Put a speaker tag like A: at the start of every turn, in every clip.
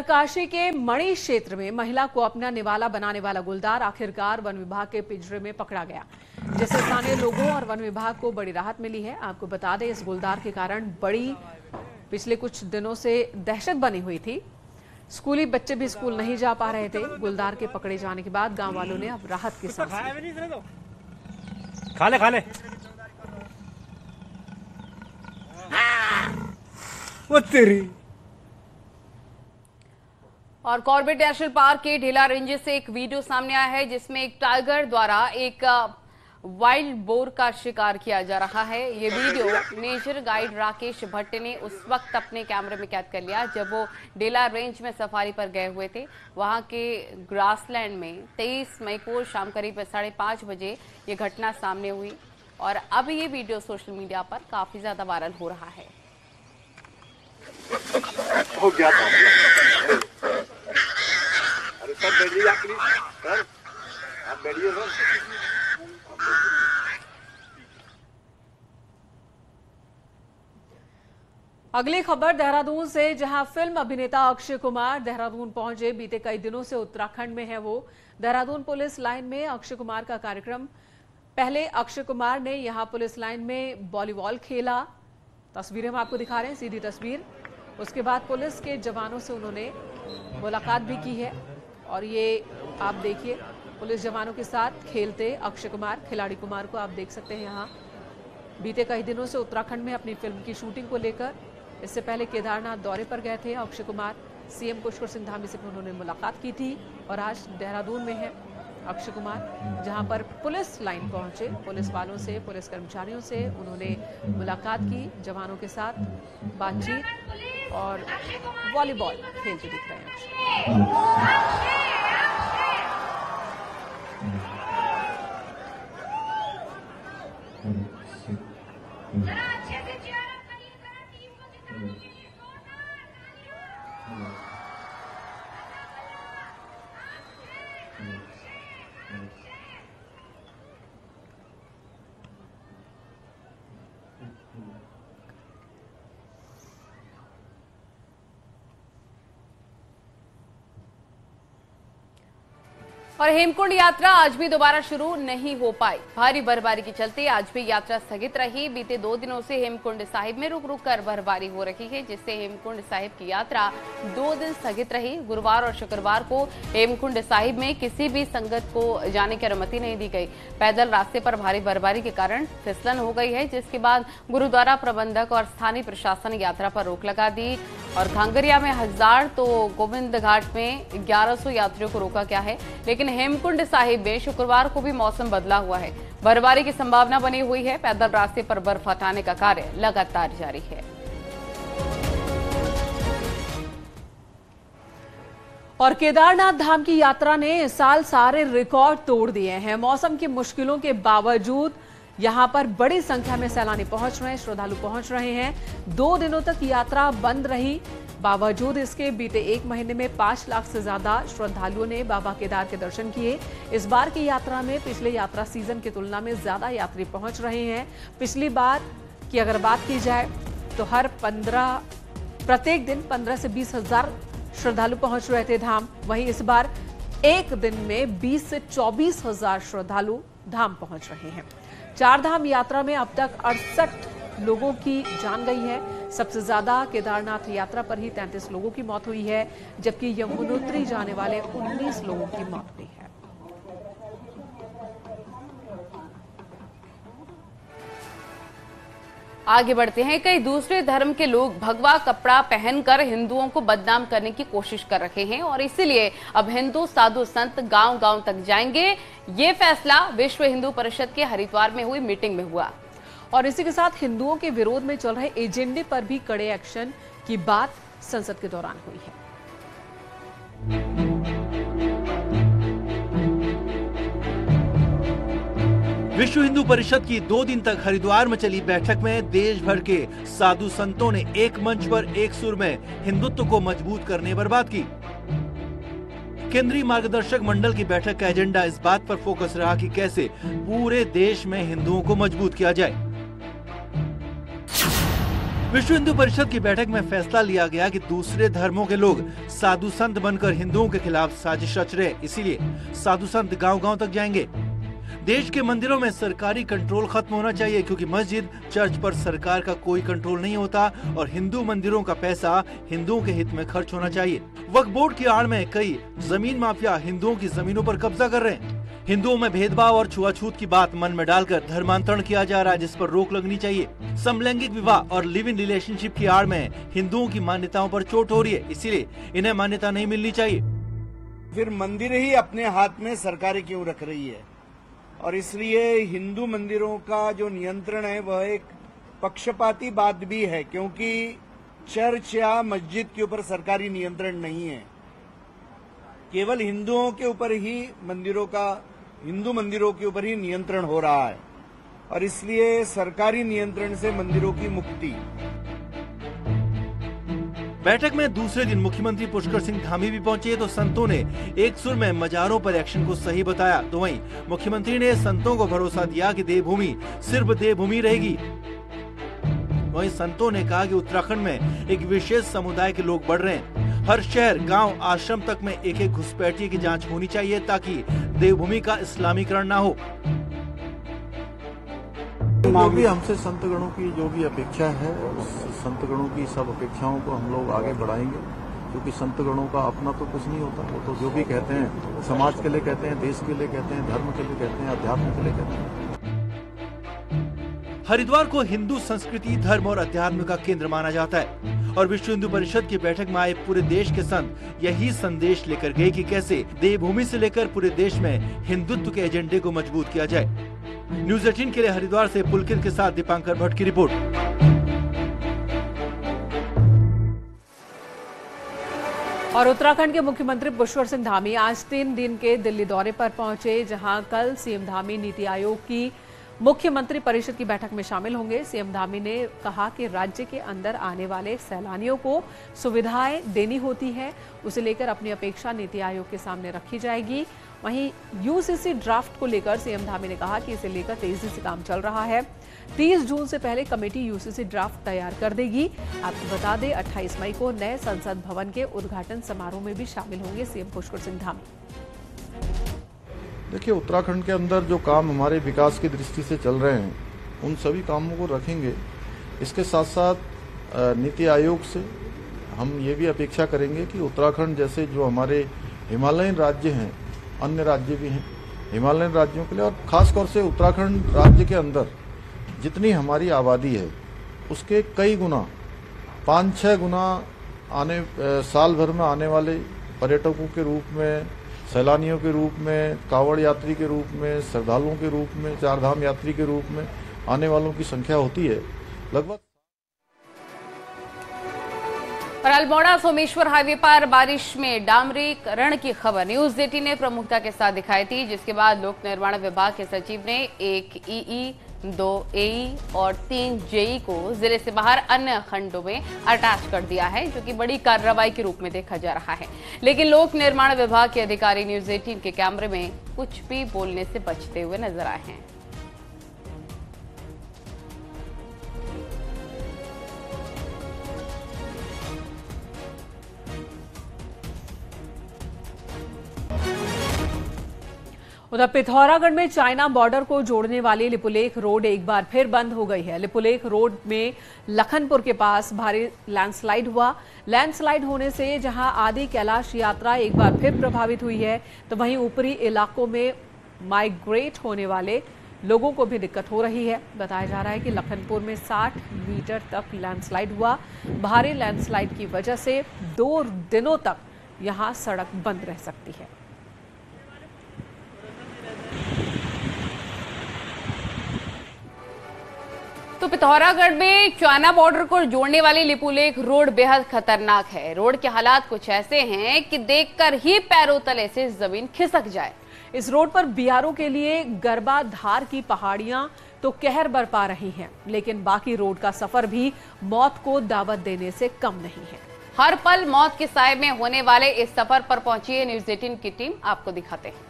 A: काशी के मणि क्षेत्र में महिला को अपना निवाला बनाने वाला गुलदार आखिरकार वन विभाग के पिंजरे में पकड़ा गया, जिससे स्थानीय लोगों और वन विभाग को बड़ी राहत मिली है। आपको बता दें, इस गुलदार के कारण पिछले कुछ दिनों से दहशत बनी हुई थी। स्कूली बच्चे भी स्कूल नहीं जा पा रहे थे। गुलदार के पकड़े जाने के बाद गांव वालों ने अब राहत की सांस ली।
B: खा ले वो तेरी।
C: और कॉर्बेट नेशनल पार्क के ढेला रेंज से एक वीडियो सामने आया है, जिसमें एक टाइगर द्वारा एक वाइल्ड बोर का शिकार किया जा रहा है। ये video nature guide Rakesh Bhatt ने उस वक्त अपने कैमरे में कैद कर लिया जब वो ढेला रेंज में सफारी पर गए हुए थे। वहां के ग्रासलैंड में 23 मई को शाम करीब 5:30 बजे ये घटना सामने हुई और अब ये वीडियो सोशल मीडिया पर काफी ज्यादा वायरल हो रहा है।
D: हो गया था। अरे सर बैठिए सर, आप बैठिए सर।
A: अगली खबर देहरादून से, जहां फिल्म अभिनेता अक्षय कुमार देहरादून पहुंचे। बीते कई दिनों से उत्तराखंड में है वो। देहरादून पुलिस लाइन में अक्षय कुमार का कार्यक्रम। पहले अक्षय कुमार ने यहां पुलिस लाइन में वॉलीबॉल खेला। तस्वीरें हम आपको दिखा रहे हैं, सीधी तस्वीर। उसके बाद पुलिस के जवानों से उन्होंने मुलाकात भी की है और ये आप देखिए, पुलिस जवानों के साथ खेलते अक्षय कुमार, खिलाड़ी कुमार को आप देख सकते हैं यहाँ। बीते कई दिनों से उत्तराखंड में अपनी फिल्म की शूटिंग को लेकर, इससे पहले केदारनाथ दौरे पर गए थे अक्षय कुमार। सीएम पुष्कर सिंह धामी से उन्होंने मुलाकात की थी और आज देहरादून में है अक्षय कुमार, जहां पर पुलिस लाइन पहुंचे। पुलिस वालों से, पुलिस कर्मचारियों से उन्होंने मुलाकात की, जवानों के साथ बातचीत और वॉलीबॉल खेलते दिख रहे हैं
C: और हेमकुंड यात्रा आज भी दोबारा शुरू नहीं हो पाई। भारी बर्फबारी के चलते आज भी यात्रा स्थगित रही। बीते 2 दिनों से हेमकुंड साहिब में रुक रुक कर बर्फबारी हो रही है, जिससे हेमकुंड साहिब की यात्रा 2 दिन स्थगित रही। गुरुवार और शुक्रवार को हेमकुंड साहिब में किसी भी संगत को जाने की अनुमति नहीं दी गई। पैदल रास्ते पर भारी बर्फबारी के कारण फिसलन हो गई है, जिसके बाद गुरुद्वारा प्रबंधक और स्थानीय प्रशासन ने यात्रा पर रोक लगा दी। और घांगरिया में 1000 तो गोविंद घाट में 1100 यात्रियों को रोका गया है। लेकिन हेमकुंड साहिब में शुक्रवार को भी मौसम बदला हुआ है। बर्फबारी की संभावना बनी हुई है। पैदल रास्ते पर बर्फ हटाने का कार्य लगातार जारी है।
A: और केदारनाथ धाम की यात्रा ने इस साल सारे रिकॉर्ड तोड़ दिए हैं। मौसम की मुश्किलों के बावजूद यहां पर बड़ी संख्या में सैलानी पहुंच रहे हैं, श्रद्धालु पहुंच रहे हैं। 2 दिनों तक यात्रा बंद रही। बावजूद इसके बीते 1 महीने में 5 लाख से ज्यादा श्रद्धालुओं ने बाबा केदार के दर्शन किए। इस बार की यात्रा में पिछले यात्रा सीजन की तुलना में ज्यादा यात्री पहुंच रहे हैं। पिछली बार की अगर बात की जाए तो प्रत्येक दिन 15 से 20 हजार श्रद्धालु पहुंच रहे थे धाम। वहीं इस बार एक दिन में 20 से 24 हजार श्रद्धालु धाम पहुंच रहे हैं। 4 धाम यात्रा में अब तक 68 लोगों की जान गई है। सबसे ज्यादा केदारनाथ यात्रा पर ही 33 लोगों की मौत हुई है, जबकि यमुनोत्री जाने वाले 19 लोगों की मौत हुई है।
C: आगे बढ़ते हैं। कई दूसरे धर्म के लोग भगवा कपड़ा पहनकर हिंदुओं को बदनाम करने की कोशिश कर रहे हैं और इसीलिए अब हिंदू साधु संत गांव-गांव तक जाएंगे। ये फैसला विश्व हिंदू परिषद के हरिद्वार में हुई मीटिंग में हुआ।
A: और इसी के साथ हिंदुओं के विरोध में चल रहे एजेंडे पर भी कड़े एक्शन की बात संसद के दौरान हुई है।
E: विश्व हिंदू परिषद की 2 दिन तक हरिद्वार में चली बैठक में देश भर के साधु संतों ने एक मंच पर एक सुर में हिंदुत्व को मजबूत करने पर बात की। केंद्रीय मार्गदर्शक मंडल की बैठक का एजेंडा इस बात पर फोकस रहा कि कैसे पूरे देश में हिंदुओं को मजबूत किया जाए। विश्व हिंदू परिषद की बैठक में फैसला लिया गया कि दूसरे धर्मों के लोग साधु संत बनकर हिंदुओं के खिलाफ साजिश रच रहे, इसीलिए साधु संत गांव-गांव तक जाएंगे। देश के मंदिरों में सरकारी कंट्रोल खत्म होना चाहिए, क्योंकि मस्जिद, चर्च पर सरकार का कोई कंट्रोल नहीं होता और हिंदू मंदिरों का पैसा हिंदुओं के हित में खर्च होना चाहिए। वक्फ बोर्ड की आड़ में कई जमीन माफिया हिंदुओं की जमीनों पर कब्जा कर रहे हैं। हिंदुओं में भेदभाव और छुआछूत की बात मन में डालकर धर्मांतरण किया जा रहा है, जिस पर रोक लगनी चाहिए। समलैंगिक विवाह और लिव इन रिलेशनशिप की आड़ में हिंदुओं की मान्यताओं पर चोट हो रही है, इसीलिए इन्हें मान्यता नहीं मिलनी चाहिए।
F: फिर मंदिर ही अपने हाथ में सरकारें क्यों रख रही है, और इसलिए हिंदू मंदिरों का जो नियंत्रण है वह एक पक्षपाती बात भी है, क्योंकि चर्च या मस्जिद के ऊपर सरकारी नियंत्रण नहीं है। केवल हिंदुओं के ऊपर ही हिंदू मंदिरों के ऊपर ही नियंत्रण हो रहा है, और इसलिए सरकारी नियंत्रण से मंदिरों की मुक्ति।
E: बैठक में दूसरे दिन मुख्यमंत्री पुष्कर सिंह धामी भी पहुंचे तो संतों ने एक सुर में मजारों पर एक्शन को सही बताया। तो वहीं मुख्यमंत्री ने संतों को भरोसा दिया कि देवभूमि सिर्फ देवभूमि रहेगी। वहीं संतों ने कहा कि उत्तराखंड में एक विशेष समुदाय के लोग बढ़ रहे हैं। हर शहर, गांव, आश्रम तक में एक एक घुसपैठिए की जांच होनी चाहिए, ताकि देवभूमि का इस्लामीकरण ना हो।
G: जो भी हमसे संतगणों की जो भी अपेक्षा है, उस संतगणों की सब अपेक्षाओं को हम लोग आगे बढ़ाएंगे, क्योंकि संतगणों का अपना तो कुछ नहीं होता। वो तो जो भी कहते हैं समाज के लिए कहते हैं, देश के लिए कहते हैं, धर्म के लिए कहते हैं, अध्यात्म के लिए कहते हैं।
E: हरिद्वार को हिंदू संस्कृति, धर्म और अध्यात्म का केंद्र माना जाता है और विश्व हिंदू परिषद की बैठक में आए पूरे देश के संत यही संदेश लेकर गए कि कैसे देवभूमि से लेकर पूरे देश में हिंदुत्व के एजेंडे को मजबूत किया जाए। न्यूज़ 18 के लिए हरिद्वार से पुलकित के साथ दीपांकर भट्ट की रिपोर्ट।
A: और उत्तराखंड के मुख्यमंत्री पुष्कर सिंह धामी आज 3 दिन के दिल्ली दौरे पर पहुंचे, जहां कल सीएम धामी नीति आयोग की मुख्यमंत्री परिषद की बैठक में शामिल होंगे। सीएम धामी ने कहा कि राज्य के अंदर आने वाले सैलानियों को सुविधाएं देनी होती है, उसे लेकर अपनी अपेक्षा नीति आयोग के सामने रखी जाएगी। वहीं यूसीसी ड्राफ्ट को लेकर सीएम धामी ने कहा कि इसे लेकर तेजी से काम चल रहा है। 30 जून से पहले कमेटी यूसीसी ड्राफ्ट तैयार कर देगी। आपको बता दें 28 मई को नए संसद भवन के उद्घाटन समारोह में भी शामिल होंगे सीएम पुष्कर सिंह धामी।
G: देखिए, उत्तराखंड के अंदर जो काम हमारे विकास की दृष्टि से चल रहे हैं, उन सभी कामों को रखेंगे। इसके साथ साथ नीति आयोग से हम ये भी अपेक्षा करेंगे कि उत्तराखंड जैसे जो हमारे हिमालयन राज्य हैं, अन्य राज्य भी हैं, हिमालयन राज्यों के लिए और खासतौर से उत्तराखंड राज्य के अंदर जितनी हमारी आबादी है उसके कई गुना, 5-6 गुना साल भर में आने वाले पर्यटकों के रूप में, सैलानियों के रूप में, कांवड़ यात्री के रूप में, श्रद्धालुओं के रूप में, चारधाम यात्री के रूप में आने वालों की संख्या होती है लगभग।
C: और अल्मोड़ा सोमेश्वर हाईवे पर बारिश में डामरीकरण की खबर न्यूज़ 18 ने प्रमुखता के साथ दिखाई थी, जिसके बाद लोक निर्माण विभाग के सचिव ने 1 ईई, 2 एई और 3 जेई को जिले से बाहर अन्य खंडों में अटैच कर दिया है, जो कि बड़ी कार्रवाई के रूप में देखा जा रहा है। लेकिन लोक निर्माण विभाग के अधिकारी न्यूज़ 18 के कैमरे में कुछ भी बोलने से बचते हुए नजर आए हैं।
A: उधर पिथौरागढ़ में चाइना बॉर्डर को जोड़ने वाली लिपुलेख रोड एक बार फिर बंद हो गई है। लिपुलेख रोड में लखनपुर के पास भारी लैंडस्लाइड हुआ। लैंडस्लाइड होने से जहां आदि कैलाश यात्रा एक बार फिर प्रभावित हुई है, तो वहीं ऊपरी इलाकों में माइग्रेट होने वाले लोगों को भी दिक्कत हो रही है। बताया जा रहा है कि लखनपुर में 60 मीटर तक लैंडस्लाइड हुआ। भारी लैंडस्लाइड की वजह से 2 दिनों तक यहां सड़क बंद रह सकती है।
C: तो पिथौरागढ़ में चाइना बॉर्डर को जोड़ने वाली लिपुलेख रोड बेहद खतरनाक है। रोड के हालात कुछ ऐसे हैं कि देखकर ही पैरों तले से जमीन खिसक जाए।
A: इस रोड पर बीआरओ के लिए गरबा धार की पहाड़ियां तो कहर बरपा रही हैं, लेकिन बाकी रोड का सफर भी मौत को दावत देने से कम नहीं है।
C: हर पल मौत के साए में होने वाले इस सफर पर पहुंची है न्यूज़ 18 की टीम। आपको दिखाते हैं।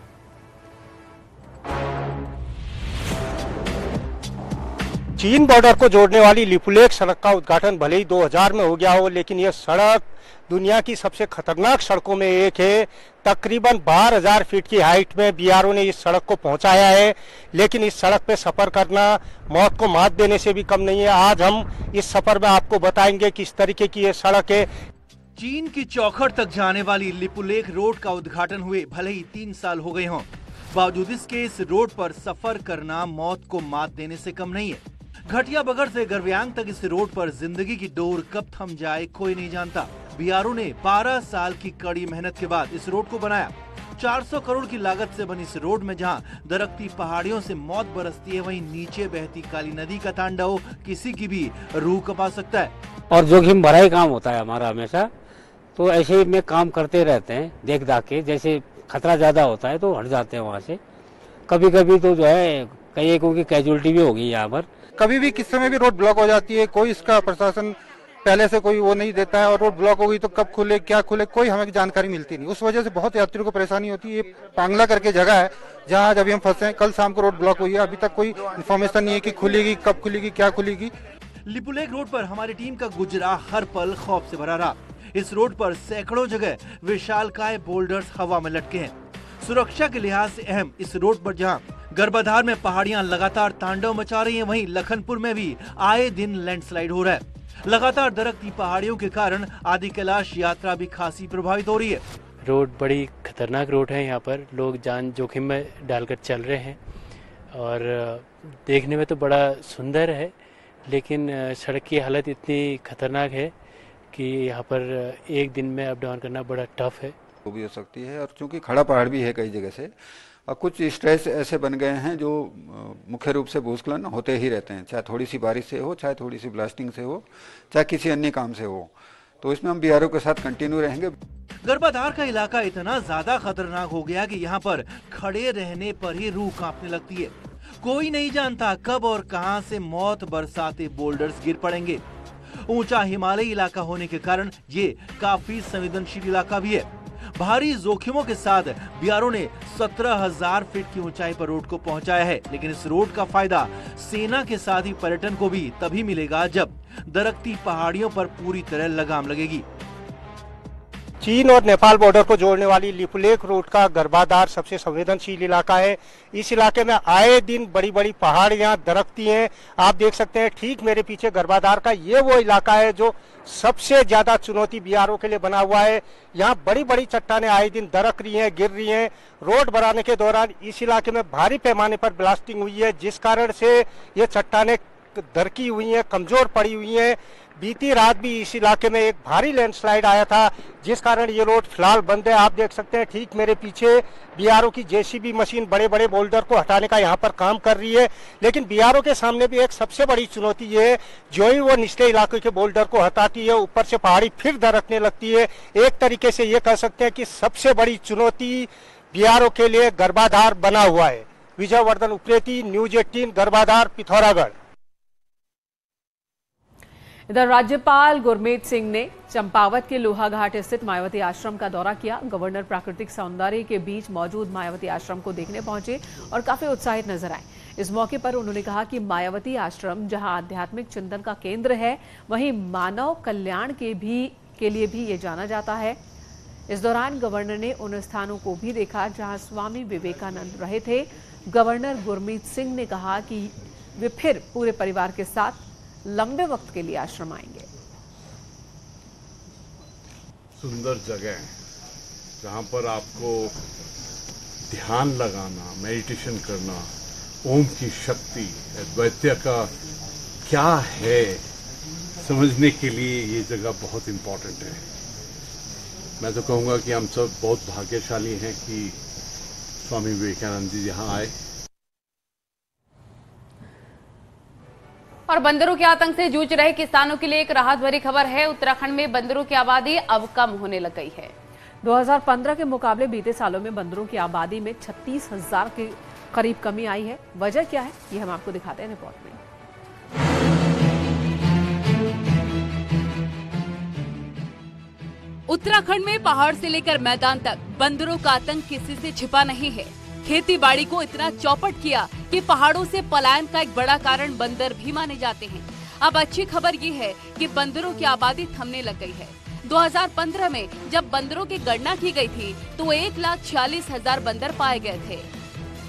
H: चीन बॉर्डर को जोड़ने वाली लिपुलेख सड़क का उद्घाटन भले ही 2000 में हो गया हो, लेकिन यह सड़क दुनिया की सबसे खतरनाक सड़कों में एक है। तकरीबन 12,000 फीट की हाइट में बीआरओ ने इस सड़क को पहुंचाया है, लेकिन इस सड़क पे सफर करना मौत को मात देने से भी कम नहीं है। आज हम इस सफर में आपको बताएंगे किस तरीके की ये सड़क है।
E: चीन की चौखट तक जाने वाली लिपुलेख रोड का उद्घाटन हुए भले ही 3 साल हो गए हों, बावजूद इसके इस रोड पर सफर करना मौत को मात देने से कम नहीं है। घटिया बगड़ से गरव्यांग तक इस रोड पर जिंदगी की डोर कब थम जाए कोई नहीं जानता। बीआरओ ने 12 साल की कड़ी मेहनत के बाद इस रोड को बनाया। 400 करोड़ की लागत से बनी इस रोड में जहां दरख्ती पहाड़ियों से मौत बरसती है, वहीं नीचे बहती काली नदी का तांडव किसी की भी रूह कपा सकता है।
I: और जोखिम भरा ही काम होता है हमारा हमेशा, तो ऐसे में काम करते रहते हैं देख दाख के। जैसे खतरा ज्यादा होता है तो हट जाते हैं वहाँ से। कभी कभी तो जो है कई एक की कैजुअलिटी भी होगी यहाँ पर।
J: कभी भी किस समय भी रोड ब्लॉक हो जाती है, कोई इसका प्रशासन पहले से कोई वो नहीं देता है, और रोड ब्लॉक हो गई तो कब खुले क्या खुले कोई हमें जानकारी मिलती नहीं। उस वजह से बहुत यात्रियों को परेशानी होती है। ये पांगला करके जगह है जहाँ जब हम फंसे हैं, कल शाम को रोड ब्लॉक हुई है, अभी तक कोई इन्फॉर्मेशन नहीं है कि खुलेगी कब खुलेगी क्या खुलेगी।
E: लिपुलेख रोड पर हमारी टीम का गुजरा हर पल खौफ से भरा रहा। इस रोड पर सैकड़ों जगह विशालकाय बोल्डर्स हवा में लटके हैं। सुरक्षा के लिहाज से अहम इस रोड पर जहां गर्भाधार में पहाड़ियां लगातार तांडव मचा रही हैं, वहीं लखनपुर में भी आए दिन लैंडस्लाइड हो रहा है। लगातार दरख्ती पहाड़ियों के कारण आदि कैलाश यात्रा भी खासी प्रभावित हो रही है।
K: रोड बड़ी खतरनाक रोड है, यहाँ पर लोग जान जोखिम में डालकर चल रहे हैं और देखने में तो बड़ा सुंदर है, लेकिन सड़क की हालत इतनी खतरनाक है कि यहाँ पर एक दिन में अप डाउन करना बड़ा टफ है।
L: वो भी हो सकती है, और चूंकि खड़ा पहाड़ भी है कई जगह से, और कुछ स्ट्रेस ऐसे बन गए हैं जो मुख्य रूप से भूस्खलन होते ही रहते हैं, चाहे थोड़ी सी बारिश से हो, चाहे थोड़ी सी ब्लास्टिंग से हो, चाहे किसी अन्य काम से हो। तो इसमें हम बीआरओ के साथ कंटिन्यू रहेंगे।
E: गर्भाधार का इलाका इतना ज्यादा खतरनाक हो गया कि यहाँ पर खड़े रहने पर ही रूह कांपने लगती है। कोई नहीं जानता कब और कहां से मौत बरसाते बोल्डर्स गिर पड़ेंगे। ऊंचा हिमालयी इलाका होने के कारण ये काफी संवेदनशील इलाका भी है। भारी जोखिमों के साथ बीआरओ ने 17,000 फीट की ऊंचाई पर रोड को पहुंचाया है, लेकिन इस रोड का फायदा सेना के साथ ही पर्यटन को भी तभी मिलेगा जब दरख्ती पहाड़ियों पर पूरी तरह लगाम लगेगी।
H: चीन और नेपाल बॉर्डर को जोड़ने वाली लिपुलेख रोड का गर्भाधार सबसे संवेदनशील इलाका है। इस इलाके में आए दिन बड़ी बड़ी पहाड़ियां दरख्ती हैं। आप देख सकते हैं ठीक मेरे पीछे गर्भाधार का ये वो इलाका है जो सबसे ज्यादा चुनौती बीआरओ के लिए बना हुआ है। यहाँ बड़ी बड़ी चट्टानें आए दिन दरक रही हैं, गिर रही हैं। रोड बनाने के दौरान इस इलाके में भारी पैमाने पर ब्लास्टिंग हुई है, जिस कारण से ये चट्टानें दरकी हुई हैं, कमजोर पड़ी हुई हैं। बीती रात भी इस इलाके में एक भारी लैंडस्लाइड आया था, जिस कारण ये रोड फिलहाल बंद है। आप देख सकते हैं ठीक मेरे पीछे बीआरओ की जेसीबी मशीन बड़े बड़े बोल्डर को हटाने का यहाँ पर काम कर रही है, लेकिन बीआरओ के सामने भी एक सबसे बड़ी चुनौती ये है, जो ही वो निचले इलाके के बोल्डर को हटाती है ऊपर से पहाड़ी फिर दरकने लगती है। एक तरीके से ये कह सकते हैं कि सबसे बड़ी चुनौती बीआरओ के लिए गर्भाधार बना हुआ है। विजयवर्धन उप्रेती, न्यूज 18, गर्भाधार, पिथौरागढ़।
A: इधर राज्यपाल गुरमीत सिंह ने चंपावत के लोहाघाट स्थित मायावती आश्रम का दौरा किया। गवर्नर प्राकृतिक सौंदर्य के बीच मौजूद मायावती आश्रम को देखने पहुंचे और काफी उत्साहित नजर आए। इस मौके पर उन्होंने कहा कि मायावती आश्रम जहां आध्यात्मिक चिंतन का केंद्र है, वहीं मानव कल्याण के लिए भी ये जाना जाता है। इस दौरान गवर्नर ने उन स्थानों को भी देखा जहां स्वामी विवेकानंद रहे थे। गवर्नर गुरमीत सिंह ने कहा कि वे फिर पूरे परिवार के साथ लंबे वक्त के लिए आश्रम आएंगे।
M: सुंदर जगह है जहां पर आपको ध्यान लगाना, मेडिटेशन करना, ओम की शक्ति, अद्वैत का क्या है समझने के लिए ये जगह बहुत इम्पोर्टेंट है। मैं तो कहूँगा कि हम सब बहुत भाग्यशाली हैं कि स्वामी विवेकानंद जी यहाँ आए।
C: और बंदरों के आतंक से जूझ रहे किसानों के लिए एक राहत भरी खबर है। उत्तराखंड में बंदरों की आबादी अब कम होने लग गई है।
A: 2015 के मुकाबले बीते सालों में बंदरों की आबादी में 36,000 के करीब कमी आई है। वजह क्या है, ये हम आपको दिखाते हैं रिपोर्ट में।
N: उत्तराखंड में पहाड़ से लेकर मैदान तक बंदरों का आतंक किसी से छिपा नहीं है।
C: खेती बाड़ी को इतना चौपट किया कि पहाड़ों से पलायन का एक बड़ा कारण बंदर भी माने जाते हैं। अब अच्छी खबर ये है कि बंदरों की आबादी थमने लग गई है। 2015 में जब बंदरों की गणना की गई थी तो 1,46,000 बंदर पाए गए थे,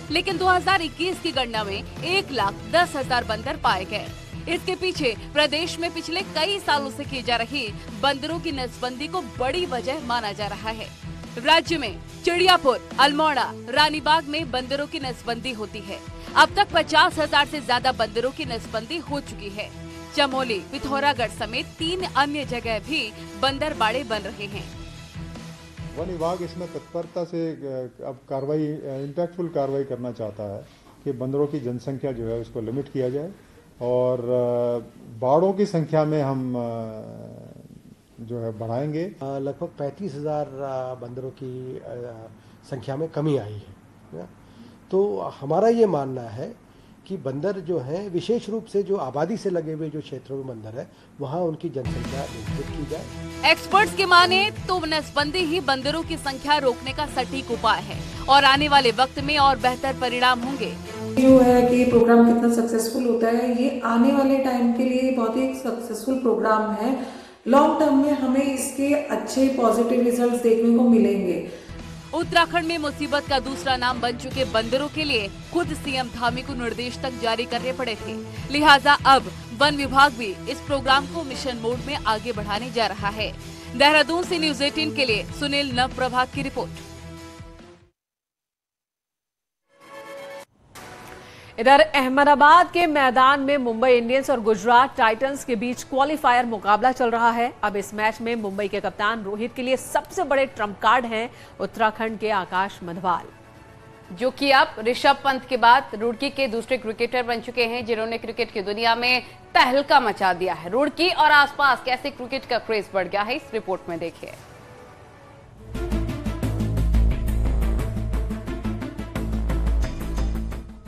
C: लेकिन 2021 की गणना में 1,10,000 बंदर पाए गए। इसके पीछे प्रदेश में पिछले कई सालों से की जा रही बंदरों की नसबंदी को बड़ी वजह माना जा रहा है। राज्य में चिड़ियापुर, अल्मोड़ा, रानीबाग में बंदरों की नसबंदी होती है। अब तक 50,000 से ज्यादा बंदरों की नसबंदी हो चुकी है। चमोली, पिथौरागढ़ समेत 3 अन्य जगह भी बंदर बाड़े बन रहे हैं।
N: वन विभाग इसमें तत्परता से अब कार्रवाई, इम्पैक्टफुल कार्रवाई करना चाहता है कि बंदरों की जनसंख्या जो है उसको लिमिट किया जाए और बाड़ों की संख्या में हम जो है बढ़ाएंगे।
O: लगभग 35,000 बंदरों की संख्या में कमी आई है। तो हमारा ये मानना है कि बंदर जो है विशेष रूप से जो आबादी से लगे हुए जो क्षेत्रों में बंदर है वहाँ उनकी जनसंख्या नियंत्रित की जाए।
C: एक्सपर्ट्स की माने तो नसबंदी ही बंदरों की संख्या रोकने का सटीक उपाय है और आने वाले वक्त में और बेहतर परिणाम होंगे।
P: जो है कि प्रोग्राम कितना सक्सेसफुल होता है, ये आने वाले टाइम के लिए बहुत ही सक्सेसफुल प्रोग्राम है। लॉन्ग टर्म में हमें इसके अच्छे पॉजिटिव रिजल्ट्स देखने को मिलेंगे।
C: उत्तराखंड में मुसीबत का दूसरा नाम बन चुके बंदरों के लिए खुद सीएम धामी को निर्देश तक जारी करने पड़े थे। लिहाजा अब वन विभाग भी इस प्रोग्राम को मिशन मोड में आगे बढ़ाने जा रहा है। देहरादून से न्यूज़ 18 के लिए सुनील नवप्रभात की रिपोर्ट।
A: इधर अहमदाबाद के मैदान में मुंबई इंडियंस और गुजरात टाइटंस के बीच क्वालिफायर मुकाबला चल रहा है। अब इस मैच में मुंबई के कप्तान रोहित के लिए सबसे बड़े ट्रम्प कार्ड हैं उत्तराखंड के आकाश मधवाल,
C: जो कि अब ऋषभ पंत के बाद रुड़की के दूसरे क्रिकेटर बन चुके हैं जिन्होंने क्रिकेट की दुनिया में तहलका मचा दिया है। रुड़की और आसपास कैसे क्रिकेट का क्रेज बढ़ गया है, इस रिपोर्ट में देखिए।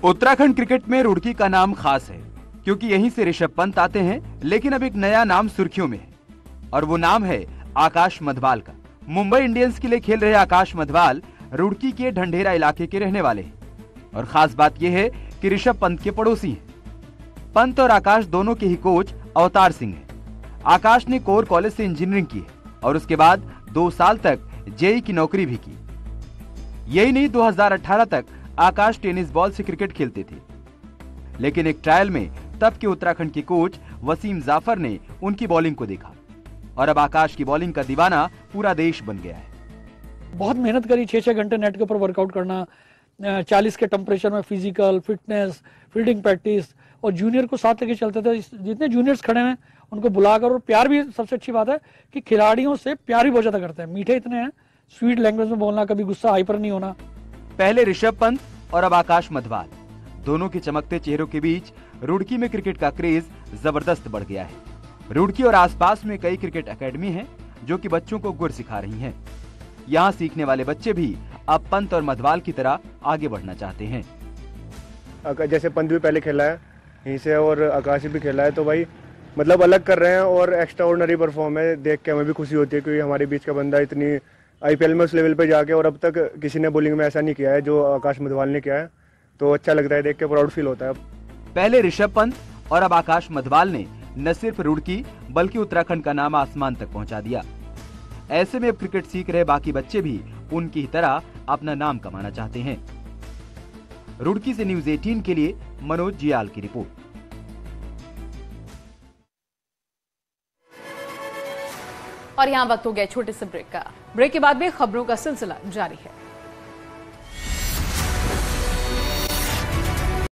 Q: उत्तराखंड क्रिकेट में रुड़की का नाम खास है क्योंकि यहीं से ऋषभ पंत आते हैं, लेकिन अब एक नया नाम सुर्खियों में है और वो नाम है आकाश मधवाल का। मुंबई इंडियंस के लिए खेल रहे आकाश मधवाल रुड़की के ढंढेरा इलाके के रहने वाले हैं और खास बात यह है कि ऋषभ पंत के पड़ोसी हैं। पंत और आकाश दोनों के ही कोच अवतार सिंह हैं। आकाश ने कोर कॉलेज से इंजीनियरिंग की है और उसके बाद 2 साल तक जेई की नौकरी भी की। यही नहीं, 2018 तक आकाश टेनिस बॉल से क्रिकेट खेलते थे, लेकिन एक ट्रायल में तब के उत्तराखंड के कोच वसीम जाफर ने उनकी बॉलिंग को देखा और अब आकाश की बॉलिंग का दीवाना पूरा देश बन गया है।
R: बहुत मेहनत करी, 6-6 घंटे नेट के ऊपर वर्कआउट करना, 40 के टेम्परेचर में फिजिकल फिटनेस, फील्डिंग प्रैक्टिस, और जूनियर को साथ लेके चलते थे। जितने जूनियर्स खड़े हैं उनको बुलाकर, और प्यार भी सबसे अच्छी बात है कि खिलाड़ियों से प्यार भी बहुत ज्यादा करते हैं, मीठे इतने हैं, स्वीट लैंग्वेज में बोलना, कभी गुस्सा हाइपर नहीं होना।
Q: पहले ऋषभ पंत और अब आकाश मधवाल, दोनों के चमकते चेहरों के बीच रुड़की में क्रिकेट का क्रेज जबरदस्त बढ़ गया है। रुड़की और आसपास में कई क्रिकेट एकेडमी हैं जो कि बच्चों को गुर सिखा रही हैं। यहाँ सीखने वाले बच्चे भी अब पंत और मधवाल की तरह आगे बढ़ना चाहते हैं।
S: जैसे पंत भी पहले खेला है यहीं से और आकाश भी खेला है, तो भाई मतलब अलग कर रहे हैं और एक्स्ट्रा ऑर्डिनरी परफॉर्म है। देख के हमें भी खुशी होती है क्योंकि हमारे बीच का बंदा इतनी आईपीएल में उस लेवल पे जाके, और अब तक किसी ने बॉलिंग में ऐसा नहीं किया है जो आकाश मधवाल ने किया है, तो अच्छा लगता है देख के, प्राउड फील होता है।
Q: पहले ऋषभ पंत और अब आकाश मधवाल ने न सिर्फ रुड़की बल्कि उत्तराखंड का नाम आसमान तक पहुंचा दिया। ऐसे में अब क्रिकेट सीख रहे बाकी बच्चे भी उनकी ही तरह अपना नाम कमाना चाहते हैं। रुड़की से न्यूज़ 18 के लिए मनोज जियाल की रिपोर्ट।
C: और यहाँ वक्त हो गया छोटे से ब्रेक का।
A: ब्रेक के बाद भी खबरों का सिलसिला जारी है।